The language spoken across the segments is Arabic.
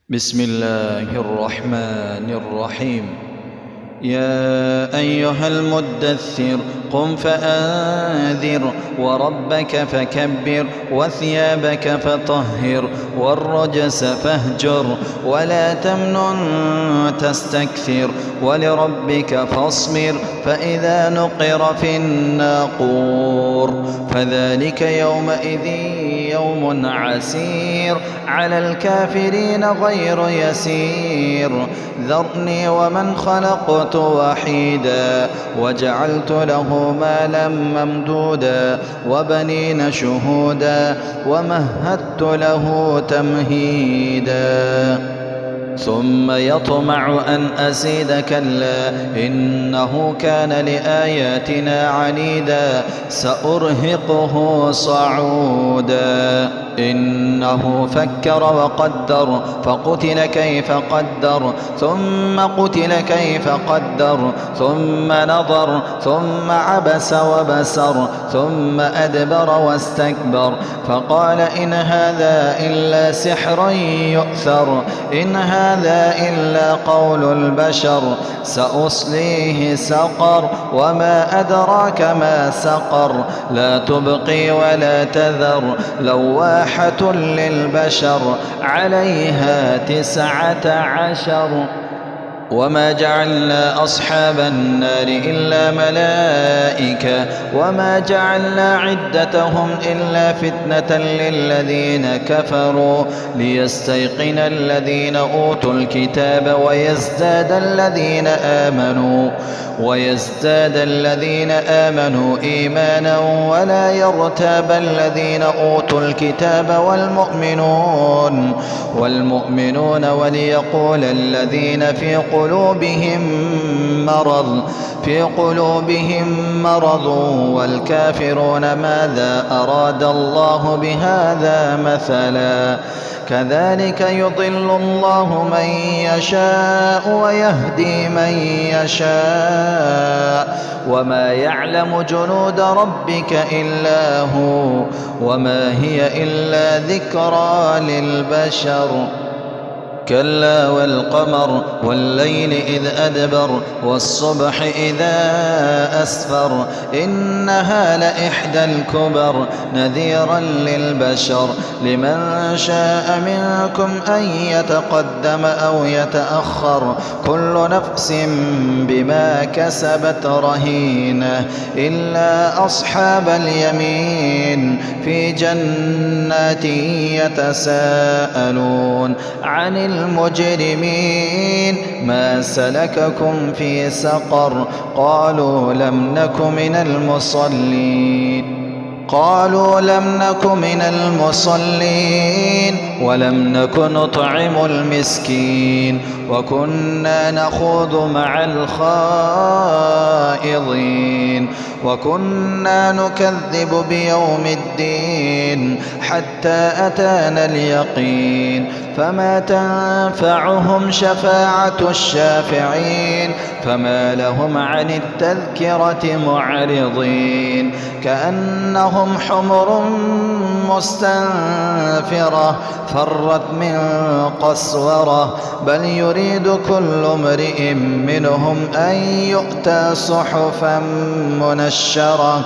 بسم الله الرحمن الرحيم. يا أيها المدثر قم فأنذر وربك فكبر وثيابك فطهر والرجس فاهجر ولا تمنن تستكثر ولربك فاصبر فإذا نقر في الناقور فذلك يومئذ يوم عسير على الكافرين غير يسير. ذرني ومن خلقت وحيدا وجعلت له مالا ممدودا وبنين شهودا ومهدت له تمهيدا ثم يطمع أن أزيد كلا إنه كان لآياتنا عنيدا سأرهقه صعودا. إنه فكر وقدر فقتل كيف قدر ثم قتل كيف قدر ثم نظر ثم عبس وبسر ثم أدبر واستكبر فقال إن هذا إلا سحر يؤثر إن هذا إلا قول البشر سأصليه سقر وما أدراك ما سقر لا تبقي ولا تذر لواحة للبشر عليها 19. وما جعلنا أصحاب النار إلا ملائكة وما جعلنا عدتهم إلا فتنة للذين كفروا ليستيقن الذين أوتوا الكتاب ويزداد الذين آمنوا إيمانا ولا يرتاب الذين أوتوا الكتاب والمؤمنون وليقول الذين في قلوبهم مرض والكافرون ماذا أراد الله بهذا مثلا كذلك يضل الله من يشاء ويهدي من يشاء وما يعلم جنود ربك إلا هو وما هي إلا ذكرى للبشر. كلا والقمر والليل إذ أدبر والصبح إذا أسفر إنها لإحدى الكبر نذيرا للبشر لمن شاء منكم أن يتقدم أو يتأخر كل نفس بما كسبت رهينة إلا أصحاب اليمين في جنات يتساءلون عن المجرمين ما سلككم في سقر قالوا لم نك من المصلين ولم نك نطعم المسكين وكنا نخوض مع الخائضين وكنا نكذب بيوم الدين حتى أتانا اليقين فما تنفعهم شفاعة الشافعين فما لهم عن التذكرة معرضين كأنهم حمر مستنفرة فرت من قسورة بل يريد كل امرئ منهم أن يؤتى صحفا منشرة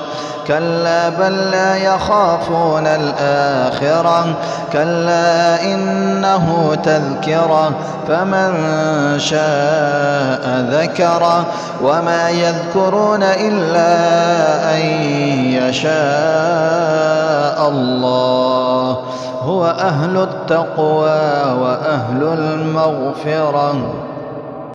كلا بل لا يخافون الآخرة كلا إنه تذكرة فمن شاء ذكره وما يذكرون إلا أن يشاء الله هو أهل التقوى وأهل المغفرة.